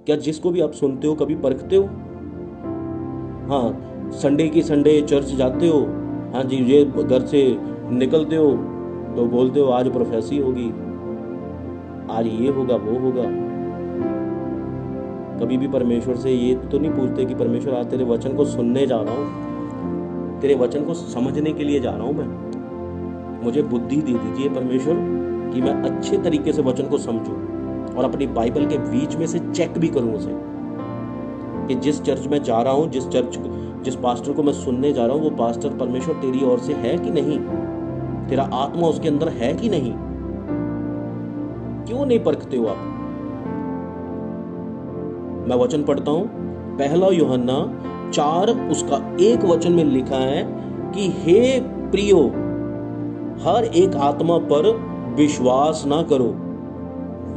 क्या जिसको भी आप सुनते हो कभी परखते हो? हाँ, संडे की संडे चर्च जाते हो, हाँ जी, ये घर से निकलते हो तो बोलते हो आज प्रोफेसी होगी, आज ये होगा वो होगा। कभी भी परमेश्वर से ये तो नहीं पूछते कि परमेश्वर आज तेरे वचन को सुनने जा रहा हूँ, तेरे वचन को समझने के लिए जा रहा हूँ मैं, मुझे बुद्धि दे दीजिए परमेश्वर कि मैं अच्छे तरीके से वचन को समझूं और अपनी बाइबल के बीच में से चेक भी करूं उसे कि जिस चर्च में जा रहा हूं, जिस पास्टर को मैं सुनने जा रहा हूं, वो पास्टर परमेश्वर तेरी ओर से है कि नहीं, तेरा आत्मा उसके अंदर है कि नहीं। क्यों नहीं परखते हो आप? मैं वचन पढ़ता हूं, 1 यूहन्ना 4 उसका 1 वचन में लिखा है कि हे प्रियो, हर एक आत्मा पर विश्वास ना करो।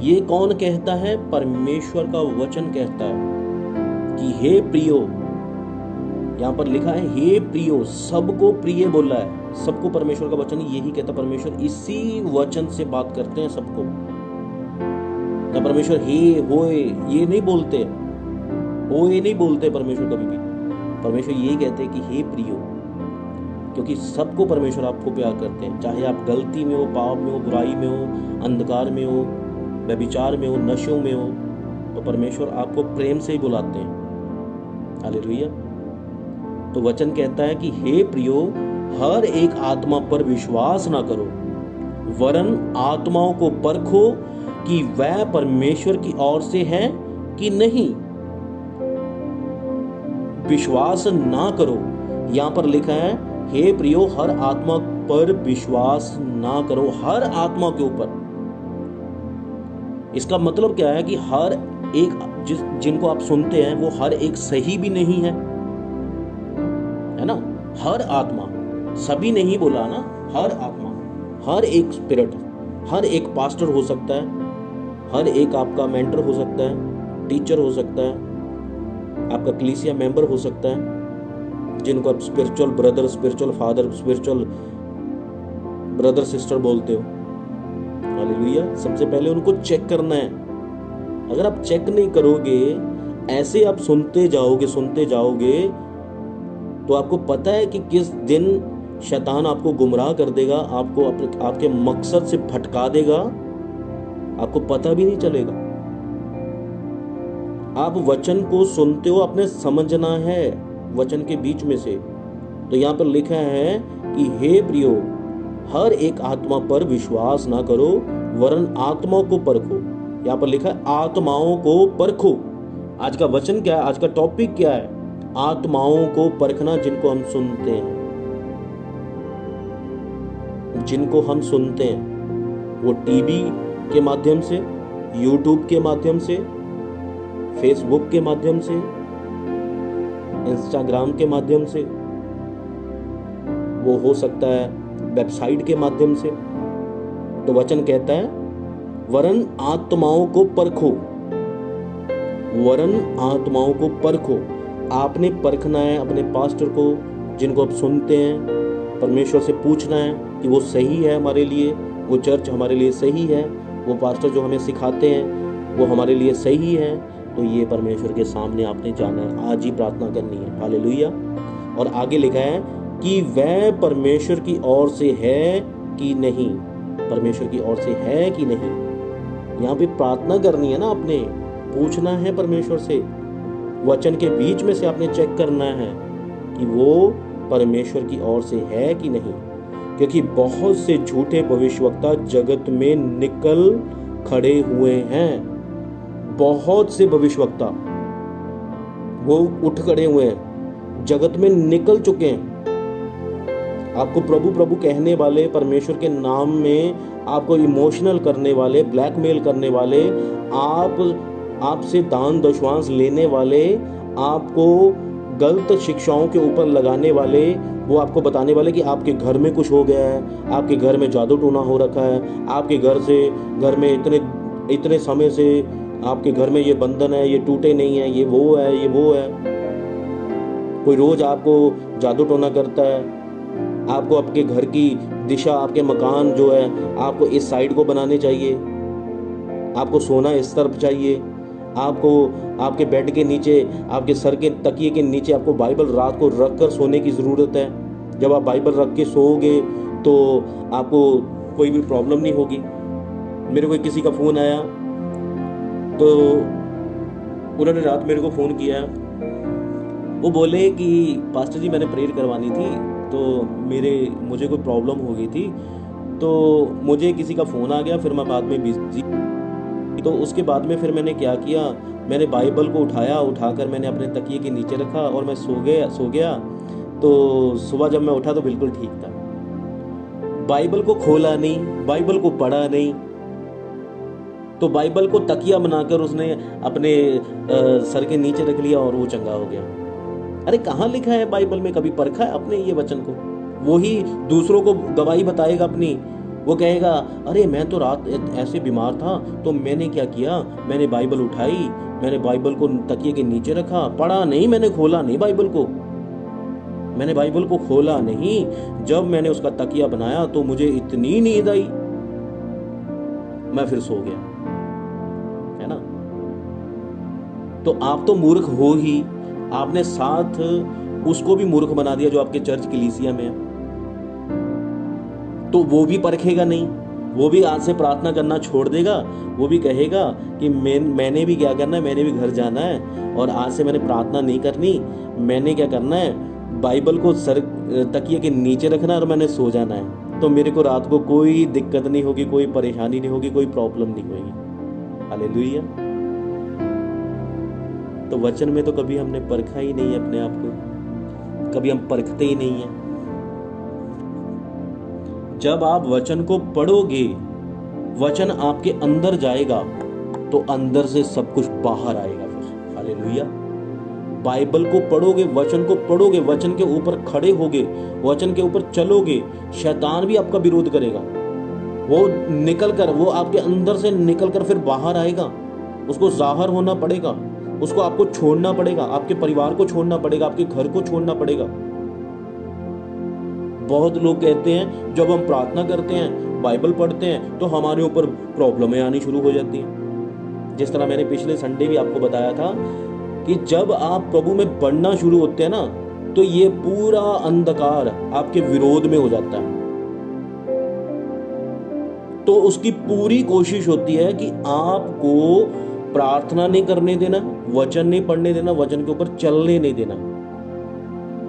ये कौन कहता है? परमेश्वर का वचन कहता है कि हे प्रियो, यहां पर लिखा है हे प्रियो, सबको प्रिय बोला है, सबको परमेश्वर का वचन यही कहता है। परमेश्वर इसी वचन से बात करते हैं सबको। ना परमेश्वर हे होए ये नहीं बोलते, होए नहीं बोलते परमेश्वर कभी भी। परमेश्वर ये कहते हैं कि हे प्रियो, क्योंकि सबको परमेश्वर आपको प्यार करते हैं, चाहे आप गलती में हो, पाप में हो, बुराई में हो, अंधकार में हो, व्यभिचार में हो, नशों में हो, तो परमेश्वर आपको प्रेम से ही बुलाते हैं। हालेलुया। तो वचन कहता है कि हे प्रियो, हर एक आत्मा पर विश्वास ना करो, वरन आत्माओं को परखो कि वह परमेश्वर की ओर से है कि नहीं। विश्वास ना करो, यहां पर लिखा है हे प्रियो, हर आत्मा पर विश्वास ना करो, हर आत्मा के ऊपर। इसका मतलब क्या है कि हर एक जिनको आप सुनते हैं वो हर एक सही भी नहीं है ना। हर आत्मा, सभी नहीं बोला ना, हर आत्मा, हर एक स्पिरिट, हर एक पास्टर हो सकता है, हर एक आपका मेंटर हो सकता है, टीचर हो सकता है, आपका कलीसिया मेंबर हो सकता है, जिनको आप spiritual brother, spiritual father, spiritual brother sister बोलते हो। हालेलुया। सबसे पहले उनको चेक करना है। अगर आप चेक नहीं करोगे, ऐसे आप सुनते जाओगे तो आपको पता है कि किस दिन शैतान आपको गुमराह कर देगा, आपको आपके मकसद से भटका देगा, आपको पता भी नहीं चलेगा। आप वचन को सुनते हो, आपने समझना है वचन के बीच में से। तो यहां पर लिखा है कि हे प्रियो, हर एक आत्मा पर विश्वास ना करो, वरन आत्माओं को परखो। यहां पर लिखा है आत्माओं को परखो। आज का वचन क्या है? आज का टॉपिक क्या है? आत्माओं को परखना, जिनको हम सुनते हैं, जिनको हम सुनते हैं, वो टीवी के माध्यम से, यूट्यूब के माध्यम से, फेसबुक के माध्यम से, इंस्टाग्राम के माध्यम से, वो हो सकता है वेबसाइट के माध्यम से। तो वचन कहता है वरन आत्माओं को परखो, वरन आत्माओं को परखो। आपने परखना है अपने पास्टर को, जिनको आप सुनते हैं, परमेश्वर से पूछना है कि वो सही है हमारे लिए, वो चर्च हमारे लिए सही है, वो पास्टर जो हमें सिखाते हैं वो हमारे लिए सही है। तो ये परमेश्वर के सामने आपने जाना है, आज ही प्रार्थना करनी है। हालेलुया। और आगे लिखा है कि वह परमेश्वर की ओर से है कि नहीं, परमेश्वर की ओर से है कि नहीं। यहाँ पे प्रार्थना करनी है ना, आपने पूछना है परमेश्वर से, वचन के बीच में से आपने चेक करना है कि वो परमेश्वर की ओर से है कि नहीं। क्योंकि बहुत से झूठे भविष्यवक्ता जगत में निकल खड़े हुए हैं, बहुत से भविष्यवक्ता वो उठ खड़े हुए हैं, जगत में निकल चुके हैं। आपको प्रभु प्रभु कहने वाले, परमेश्वर के नाम में आपको इमोशनल करने वाले, ब्लैकमेल करने वाले, आपसे दान दशवांश लेने वाले, आपको गलत शिक्षाओं के ऊपर लगाने वाले, वो आपको बताने वाले कि आपके घर में कुछ हो गया है, आपके घर में जादू टोना हो रखा है, आपके घर में इतने समय से आपके घर में ये बंधन है, ये टूटे नहीं है, ये वो है। कोई रोज आपको जादू टोना करता है, आपको आपके घर की दिशा, आपके मकान जो है आपको इस साइड को बनाने चाहिए, आपको सोना इस तरफ चाहिए, आपको आपके बेड के नीचे, आपके सर के तकिए के नीचे आपको बाइबल रात को रख कर सोने की ज़रूरत है। जब आप बाइबल रख के सोओगे तो आपको कोई भी प्रॉब्लम नहीं होगी। मेरे को किसी का फ़ोन आया तो उन्होंने रात मेरे को फ़ोन किया, वो बोले कि पास्टर जी मैंने प्रेयर करवानी थी, तो मुझे कोई प्रॉब्लम हो गई थी, तो मुझे किसी का फ़ोन आ गया, फिर मैं बाद में बिजी, तो उसके बाद में फिर मैंने क्या किया, मैंने बाइबल को उठाकर मैंने अपने तकिए के नीचे रखा और मैं सो गया। तो सुबह जब मैं उठा तो बिल्कुल ठीक था। बाइबल को खोला नहीं, बाइबल को पढ़ा नहीं, तो बाइबल को तकिया बनाकर उसने अपने सर के नीचे रख लिया और वो चंगा हो गया। अरे कहाँ लिखा है बाइबल में, कभी परखा है अपने ये वचन को? वो ही दूसरों को गवाही बताएगा अपनी, वो कहेगा अरे मैं तो रात ऐसे बीमार था तो मैंने क्या किया, मैंने बाइबल उठाई, मैंने बाइबल को तकिए के नीचे रखा, पढ़ा नहीं, मैंने खोला नहीं बाइबल को, मैंने बाइबल को खोला नहीं। जब मैंने उसका तकिया बनाया तो मुझे इतनी नींद आई, मैं फिर सो गया, है ना। तो आप तो मूर्ख हो ही, आपने साथ उसको भी मूर्ख बना दिया जो आपके चर्च कलीसिया में है। तो वो भी परखेगा नहीं, वो भी आज से प्रार्थना करना छोड़ देगा, वो भी कहेगा कि मैंने भी क्या करना है, मैंने भी घर जाना है और आज से मैंने प्रार्थना नहीं करनी, मैंने क्या करना है, बाइबल को सर तकिए के नीचे रखना और मैंने सो जाना है, तो मेरे को रात को कोई दिक्कत नहीं होगी, कोई परेशानी नहीं होगी, कोई प्रॉब्लम नहीं होगी। हालेलुया। तो वचन में तो कभी हमने परखा ही नहीं है अपने आप को, कभी हम परखते ही नहीं है। जब आप वचन को पढ़ोगे, वचन आपके अंदर जाएगा तो अंदर से सब कुछ बाहर आएगा फिर। हालेलुया। बाइबल को पढ़ोगे, वचन को पढ़ोगे, वचन के ऊपर खड़े होगे, वचन के ऊपर चलोगे, शैतान भी आपका विरोध करेगा, वो आपके अंदर से निकलकर फिर बाहर आएगा, उसको जाहिर होना पड़ेगा, उसको आपको छोड़ना पड़ेगा, आपके परिवार को छोड़ना पड़ेगा, आपके घर को छोड़ना पड़ेगा। बहुत लोग कहते हैं जब हम प्रार्थना करते हैं, बाइबल पढ़ते हैं तो हमारे ऊपर प्रॉब्लमें आनी शुरू हो जाती हैं। जिस तरह मैंने पिछले संडे भी आपको बताया था कि जब आप प्रभु में बढ़ना शुरू होते हैं ना, तो ये पूरा अंधकार आपके विरोध में हो जाता है। तो उसकी पूरी कोशिश होती है कि आपको प्रार्थना नहीं करने देना, वचन नहीं पढ़ने देना, वचन के ऊपर चलने नहीं देना।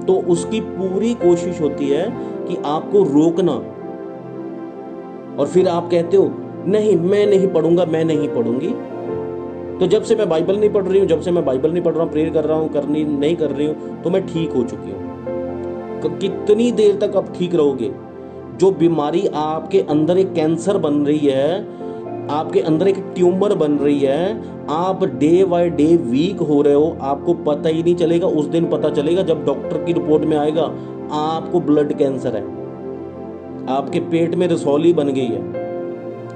तो उसकी पूरी कोशिश होती है कि आपको रोकना, और फिर आप कहते हो नहीं मैं नहीं पढ़ूंगा, मैं नहीं पढ़ूंगी। तो जब से मैं बाइबल नहीं पढ़ रही हूँ, जब से मैं बाइबल नहीं पढ़ रहा हूँ, प्रेयर कर रहा हूँ, करनी नहीं कर रही हूँ, तो मैं ठीक हो चुकी हूँ। कितनी देर तक आप ठीक रहोगे? जो बीमारी आपके अंदर एक कैंसर बन रही है, आपके अंदर एक ट्यूमर बन रही है, आप डे बाय डे वीक हो रहे हो, आपको पता ही नहीं चलेगा। उस दिन पता चलेगा जब डॉक्टर की रिपोर्ट में आएगा आपको ब्लड कैंसर है, आपके पेट में रसौली बन गई है,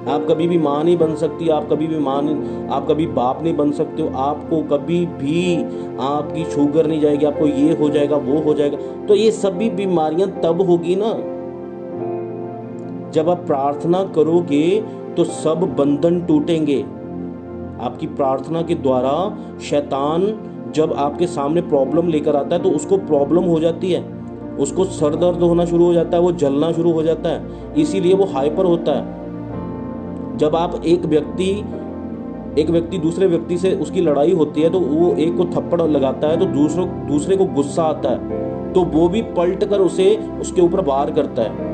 आप कभी भी मां नहीं बन सकती, आप कभी बाप नहीं बन सकते हो, आपको कभी भी आपकी शुगर नहीं जाएगी, आपको ये हो जाएगा, वो हो जाएगा। तो ये सभी बीमारियां तब होगी ना जब आप प्रार्थना करोगे, तो सब बंधन टूटेंगे। आपकी प्रार्थना के द्वारा शैतान जब आपके सामने प्रॉब्लम लेकर आता है तो उसको प्रॉब्लम हो जाती है, उसको सर दर्द होना शुरू हो जाता है, वो जलना शुरू हो जाता है, इसीलिए वो हाइपर होता है। जब आप एक व्यक्ति दूसरे व्यक्ति से उसकी लड़ाई होती है तो वो एक को थप्पड़ लगाता है तो दूसरे को गुस्सा आता है, तो वो भी पलट कर उसके ऊपर वार करता है।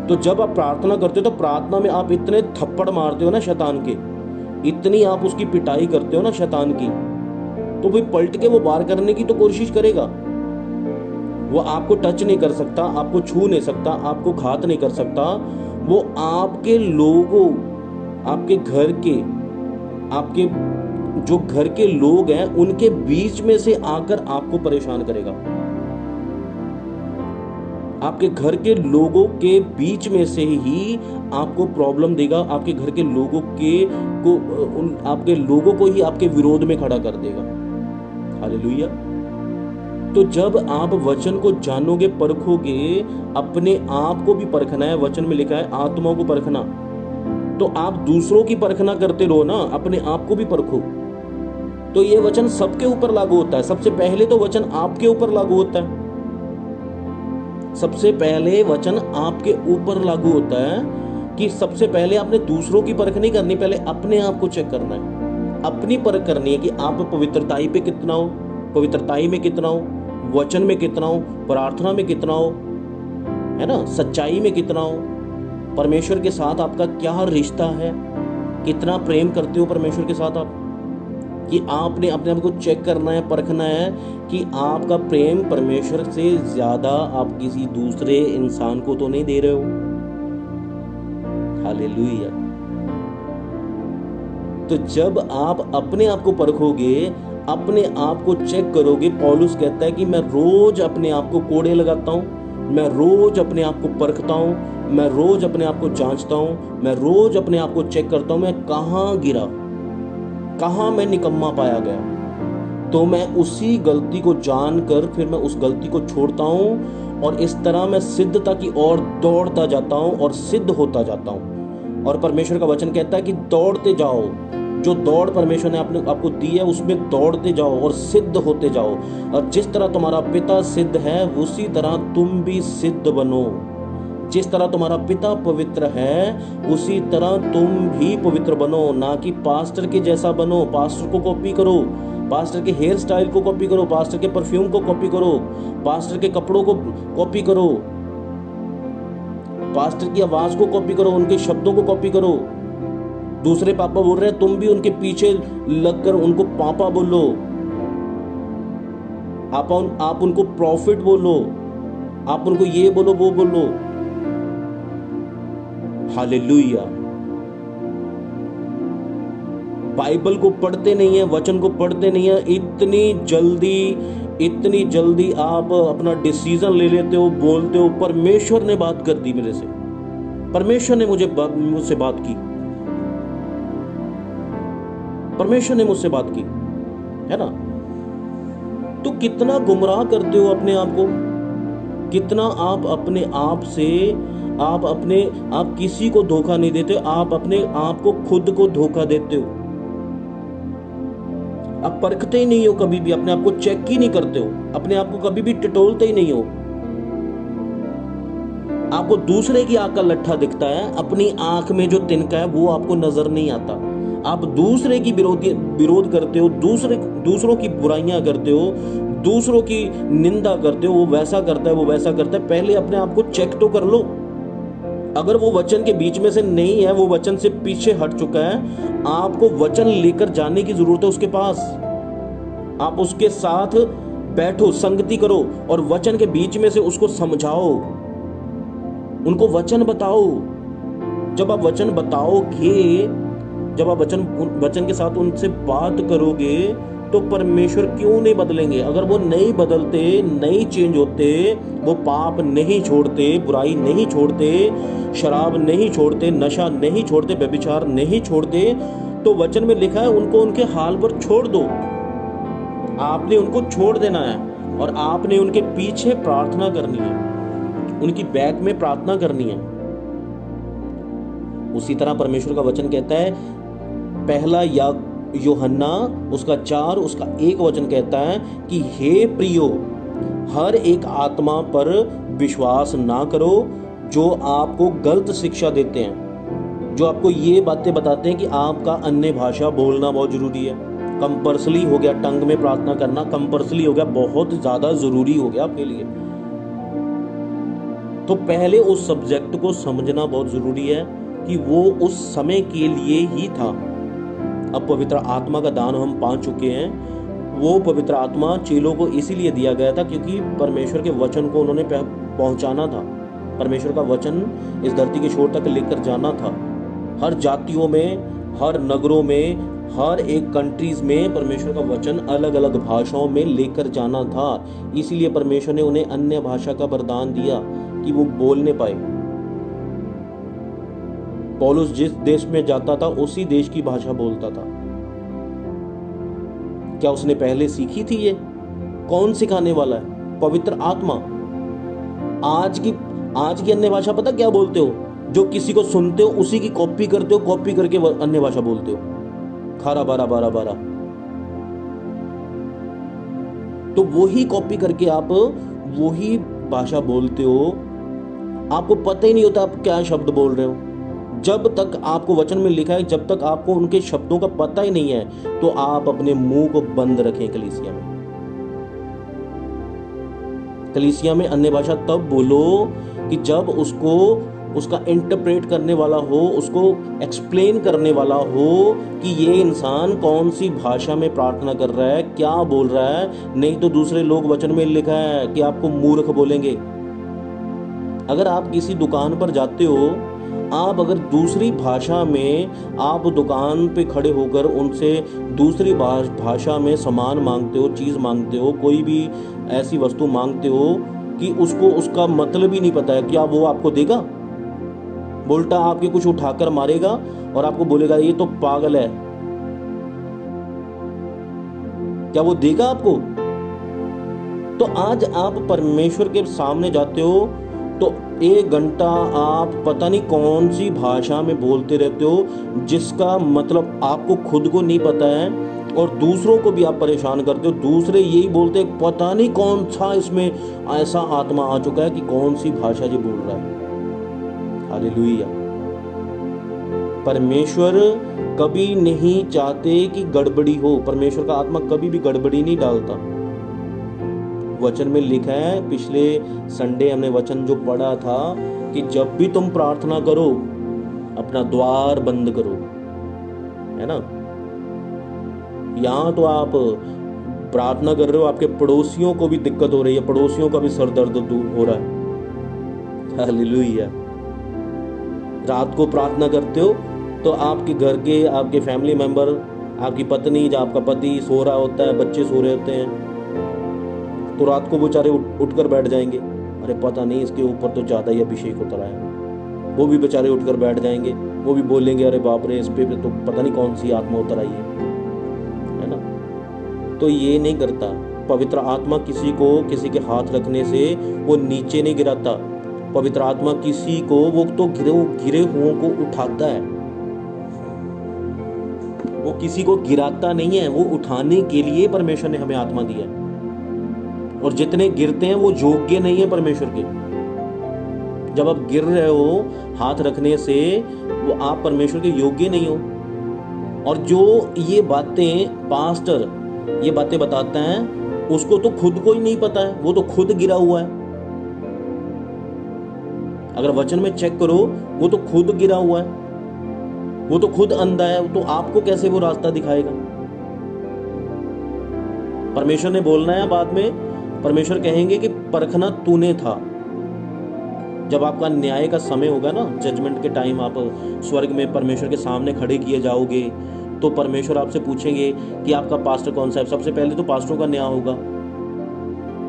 तो जब आप प्रार्थना करते हो तो प्रार्थना में आप इतने थप्पड़ मारते हो ना शैतान के, इतनी आप उसकी पिटाई करते हो ना शैतान की, तो वो पलट के वो वार करने की तो कोशिश करेगा। वो आपको टच नहीं कर सकता, आपको छू नहीं सकता, आपको घात नहीं कर सकता। वो आपके लोगों, आपके घर के, आपके जो घर के लोग हैं उनके बीच में से आकर आपको परेशान करेगा। आपके घर के लोगों के बीच में से ही आपको प्रॉब्लम देगा, आपके घर के लोगों आपके लोगों को ही आपके विरोध में खड़ा कर देगा। हालेलुया। तो जब आप वचन को जानोगे, परखोगे, अपने आप को भी परखना है, वचन में लिखा है आत्माओं को परखना, तो आप दूसरों की परखना करते रहो ना, अपने आप को भी परखो। तो ये वचन सबके ऊपर लागू होता है। सबसे पहले तो वचन आपके ऊपर लागू होता है। सबसे पहले वचन आपके ऊपर लागू होता है कि सबसे पहले आपने दूसरों की परख नहीं करनी, पहले अपने आप को चेक करना है। अपनी परख करनी है कि आप पवित्रताई पे कितना हो, पवित्रताई में कितना हो, वचन में कितना हो, प्रार्थना में कितना हो, है ना, सच्चाई में कितना हो, परमेश्वर के साथ आपका क्या रिश्ता है, कितना प्रेम करते हो परमेश्वर के साथ आप। कि आपने अपने आप को चेक करना है, परखना है कि आपका प्रेम परमेश्वर से ज्यादा आप किसी दूसरे इंसान को तो नहीं दे रहे हो। हालेलुया। तो जब आप अपने आप को परखोगे, अपने आप को चेक करोगे, पौलुस कहता है कि मैं रोज अपने आप को कोड़े लगाता हूं, मैं रोज अपने आप को परखता हूं, मैं रोज अपने आप को जांचता हूं, मैं रोज अपने आप को चेक करता हूं मैं कहां गिरा, कहां मैं निकम्मा पाया गया। तो मैं उसी गलती को जानकर फिर मैं उस गलती को छोड़ता हूं और इस तरह मैं सिद्धता की ओर दौड़ता जाता हूं और सिद्ध होता जाता हूं। और परमेश्वर का वचन कहता है कि दौड़ते जाओ, जो दौड़ परमेश्वर ने आपको दी है उसमें दौड़ते जाओ और सिद्ध होते जाओ। और जिस तरह तुम्हारा पिता सिद्ध है उसी तरह तुम भी सिद्ध बनो। जिस तरह तुम्हारा पिता पवित्र है उसी तरह तुम भी पवित्र बनो, ना कि पास्टर के जैसा बनो। पास्टर को कॉपी करो, पास्टर के हेयर स्टाइल को कॉपी करो, पास्टर के परफ्यूम को कॉपी करो, पास्टर के कपड़ों को कॉपी करो, पास्टर की आवाज को कॉपी करो, उनके शब्दों को कॉपी करो। दूसरे पापा बोल रहे हैं, तुम भी उनके पीछे लगकर उनको पापा बोलो। आप उनको प्रॉफिट बोलो, आप उनको ये बोलो वो बोलो। हालेलुया। बाइबल को पढ़ते नहीं है, वचन को पढ़ते नहीं है, इतनी जल्दी आप अपना डिसीजन ले लेते हो, बोलते हो परमेश्वर ने बात कर दी मेरे से, परमेश्वर ने मुझसे बात की, परमेश्वर ने मुझसे बात की, है ना। तो कितना गुमराह करते हो अपने आप को, कितना आप अपने आप से आप किसी को धोखा नहीं देते, आप अपने आप को खुद को धोखा देते हो। आप परखते ही नहीं हो, कभी भी अपने आप को चेक ही नहीं करते हो, अपने आप को कभी भी टटोलते ही नहीं हो। आपको दूसरे की आंख का लट्ठा दिखता है, अपनी आंख में जो तिनका है वो आपको नजर नहीं आता। आप दूसरे की विरोध करते हो, दूसरों की बुराइयां करते हो, दूसरों की निंदा करते हो, वो वैसा करता है वो वैसा करता है। पहले अपने आप को चेक तो कर लो। अगर वो वचन के बीच में से नहीं है, वो वचन से पीछे हट चुका है, आपको वचन लेकर जाने की जरूरत है उसके पास। आप उसके साथ बैठो, संगति करो और वचन के बीच में से उसको समझाओ, उनको वचन बताओ। जब आप वचन बताओगे, जब आप वचन के साथ उनसे बात करोगे तो परमेश्वर क्यों नहीं बदलेंगे। अगर वो नहीं बदलते, नहीं चेंज होते, वो पाप नहीं छोड़ते, बुराई नहीं छोड़ते, शराब नहीं छोड़ते, नशा नहीं छोड़ते, व्यभिचार नहीं छोड़ते, तो वचन में लिखा है उनको उनके हाल पर छोड़ दो। आपने उनको छोड़ देना है और आपने उनके पीछे प्रार्थना करनी है, उनकी बैक में प्रार्थना करनी है। उसी तरह परमेश्वर का वचन कहता है, पहला यूहन्ना उसका 4 उसका 1 वचन कहता है कि हे प्रियो, हर एक आत्मा पर विश्वास ना करो जो आपको गलत शिक्षा देते हैं, जो आपको ये बातें बताते हैं कि आपका अन्य भाषा बोलना बहुत जरूरी है। कंपल्सरी हो गया, टंग में प्रार्थना करना कंपल्सरी हो गया, बहुत ज्यादा जरूरी हो गया आपके लिए। तो पहले उस सब्जेक्ट को समझना बहुत जरूरी है कि वो उस समय के लिए ही था। अब पवित्र आत्मा का दान हम पा चुके हैं। वो पवित्र आत्मा चेलों को इसीलिए दिया गया था क्योंकि परमेश्वर के वचन को उन्होंने पहुंचाना था। परमेश्वर का वचन इस धरती के छोर तक लेकर जाना था। हर जातियों में, हर नगरों में, हर एक कंट्रीज में परमेश्वर का वचन अलग अलग भाषाओं में लेकर जाना था। इसीलिए परमेश्वर ने उन्हें अन्य भाषा का वरदान दिया कि वो बोलने पाए। पौलुस जिस देश में जाता था उसी देश की भाषा बोलता था। क्या उसने पहले सीखी थी? ये कौन सिखाने वाला है? पवित्र आत्मा। आज की अन्य भाषा पता क्या बोलते हो? जो किसी को सुनते हो उसी की कॉपी करते हो, कॉपी करके अन्य भाषा बोलते हो, खारा बारा बारा बारा। तो वही कॉपी करके आप वही भाषा बोलते हो, आपको पता ही नहीं होता आप क्या शब्द बोल रहे हो। जब तक आपको वचन में लिखा है, जब तक आपको उनके शब्दों का पता ही नहीं है, तो आप अपने मुंह को बंद रखें। कलीसिया में अन्य भाषा तब बोलो कि जब उसको उसका इंटरप्रेट करने वाला हो, उसको एक्सप्लेन करने वाला हो कि ये इंसान कौन सी भाषा में प्रार्थना कर रहा है, क्या बोल रहा है। नहीं तो दूसरे लोग वचन में लिखा है कि आपको मूर्ख बोलेंगे। अगर आप किसी दुकान पर जाते हो, आप अगर दूसरी भाषा में आप दुकान पे खड़े होकर उनसे दूसरी भाषा में सामान मांगते हो, चीज़ मांगते हो, कोई भी ऐसी वस्तु मांगते हो कि उसको उसका मतलब ही नहीं पता है, क्या वो आपको देगा? उल्टा आपके कुछ उठाकर मारेगा और आपको बोलेगा ये तो पागल है। क्या वो देगा आपको? तो आज आप परमेश्वर के सामने जाते हो तो 1 घंटा आप पता नहीं कौन सी भाषा में बोलते रहते हो, जिसका मतलब आपको खुद को नहीं पता है और दूसरों को भी आप परेशान करते हो। दूसरे यही बोलते हैं पता नहीं कौन सा इसमें ऐसा आत्मा आ चुका है कि कौन सी भाषा ये बोल रहा है। हालेलुया। परमेश्वर कभी नहीं चाहते कि गड़बड़ी हो। परमेश्वर का आत्मा कभी भी गड़बड़ी नहीं डालता। वचन में लिखा है, पिछले संडे हमने वचन जो पढ़ा था कि जब भी तुम प्रार्थना करो अपना द्वार बंद करो, है ना। यहां तो आप प्रार्थना कर रहे हो, आपके पड़ोसियों को भी दिक्कत हो रही है, पड़ोसियों का भी सर दर्द दूर हो रहा है। हालेलुया। रात को प्रार्थना करते हो तो आपके घर के, आपके फैमिली मेंबर, आपकी पत्नी या आपका पति सो रहा होता है, बच्चे सो रहे होते हैं, तो रात को बेचारे उठकर बैठ जाएंगे, अरे पता नहीं इसके ऊपर तो ज़्यादा ही अभिषेक उतर है। वो भी बेचारे उठकर बैठ जाएंगे, वो भी बोलेंगे अरे बाप रे, इस पे तो पता नहीं कौन सी आत्मा उतर आई है ना। तो ये नहीं करता पवित्र आत्मा। किसी को किसी के हाथ रखने से वो नीचे नहीं गिराता। पवित्र आत्मा किसी को, वो तो गिरे हुओं को उठाता है, वो किसी को गिराता नहीं है। वो उठाने के लिए परमेश्वर ने हमें आत्मा दिया है। और जितने गिरते हैं वो योग्य नहीं है परमेश्वर के। जब आप गिर रहे हो हाथ रखने से, वो आप परमेश्वर के योग्य नहीं हो। और जो ये बातें पास्टर ये बातें बताता है, उसको तो खुद को ही नहीं पता है, वो तो खुद गिरा हुआ है। अगर वचन में चेक करो, वो तो खुद गिरा हुआ है, वो तो खुद अंधा है, तो आपको कैसे वो रास्ता दिखाएगा? परमेश्वर ने बोलना है बाद में। परमेश्वर कहेंगे कि परखना तूने था। जब आपका न्याय का समय होगा ना, जजमेंट के टाइम, आप स्वर्ग में परमेश्वर के सामने खड़े किए जाओगे, तो परमेश्वर आपसे पूछेंगे कि आपका पास्टर कौन सा है। सबसे पहले तो पास्टरों का न्याय होगा।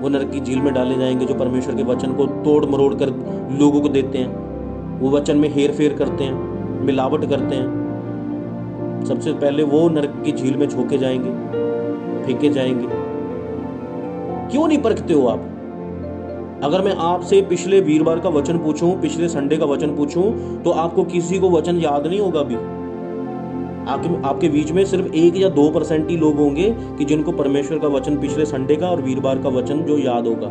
वो नरक की झील में डाले जाएंगे जो परमेश्वर के वचन को तोड़ मरोड़ कर लोगों को देते हैं, वो वचन में हेर फेर करते हैं, मिलावट करते हैं। सबसे पहले वो नरक की झील में झोंके जाएंगे, फेंके जाएंगे। क्यों नहीं परखते हो आप? अगर मैं आपसे पिछले वीरवार का वचन पूछूं, पिछले संडे का वचन पूछूं, तो आपको किसी को वचन याद नहीं होगा। अभी आपके बीच में सिर्फ 1 या 2% ही लोग होंगे कि जिनको परमेश्वर का वचन पिछले संडे का और वीरवार का वचन जो याद होगा।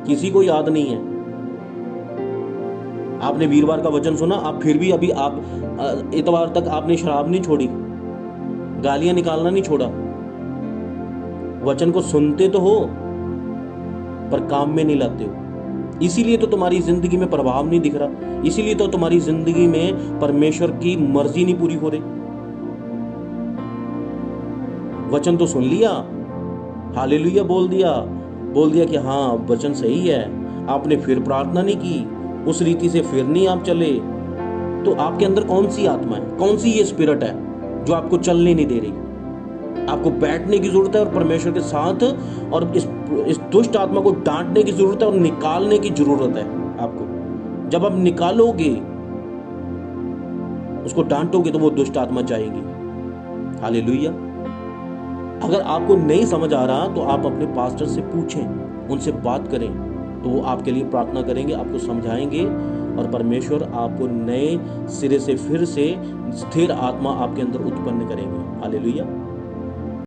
किसी को याद नहीं है। आपने वीरवार का वचन सुना, आप फिर भी अभी आप इतवार तक आपने शराब नहीं छोड़ी, गालियां निकालना नहीं छोड़ा। वचन को सुनते तो हो पर काम में नहीं लाते हो। इसीलिए तो तुम्हारी जिंदगी में प्रभाव नहीं दिख रहा। इसीलिए तो तुम्हारी जिंदगी में परमेश्वर की मर्जी नहीं पूरी हो रही। वचन तो सुन लिया, हालेलुया बोल दिया कि हाँ वचन सही है, आपने फिर प्रार्थना नहीं की, उस रीति से फिर नहीं आप चले, तो आपके अंदर कौन सी आत्मा है, कौन सी ये स्पिरिट है जो आपको चलने नहीं दे रही? आपको बैठने की जरूरत है और परमेश्वर के साथ, और इस दुष्ट आत्मा को डांटने की जरूरत है और निकालने की जरूरत है आपको। जब आप निकालोगे, उसको डांटोगे, तो वो दुष्ट आत्मा जाएगी। हालेलुया। अगर आपको नहीं समझ आ रहा तो आप अपने पास्टर से पूछें, उनसे बात करें, तो वो आपके लिए प्रार्थना करेंगे, आपको समझाएंगे और परमेश्वर आपको नए सिरे से फिर से स्थिर आत्मा आपके अंदर उत्पन्न करेंगे। हालेलुया।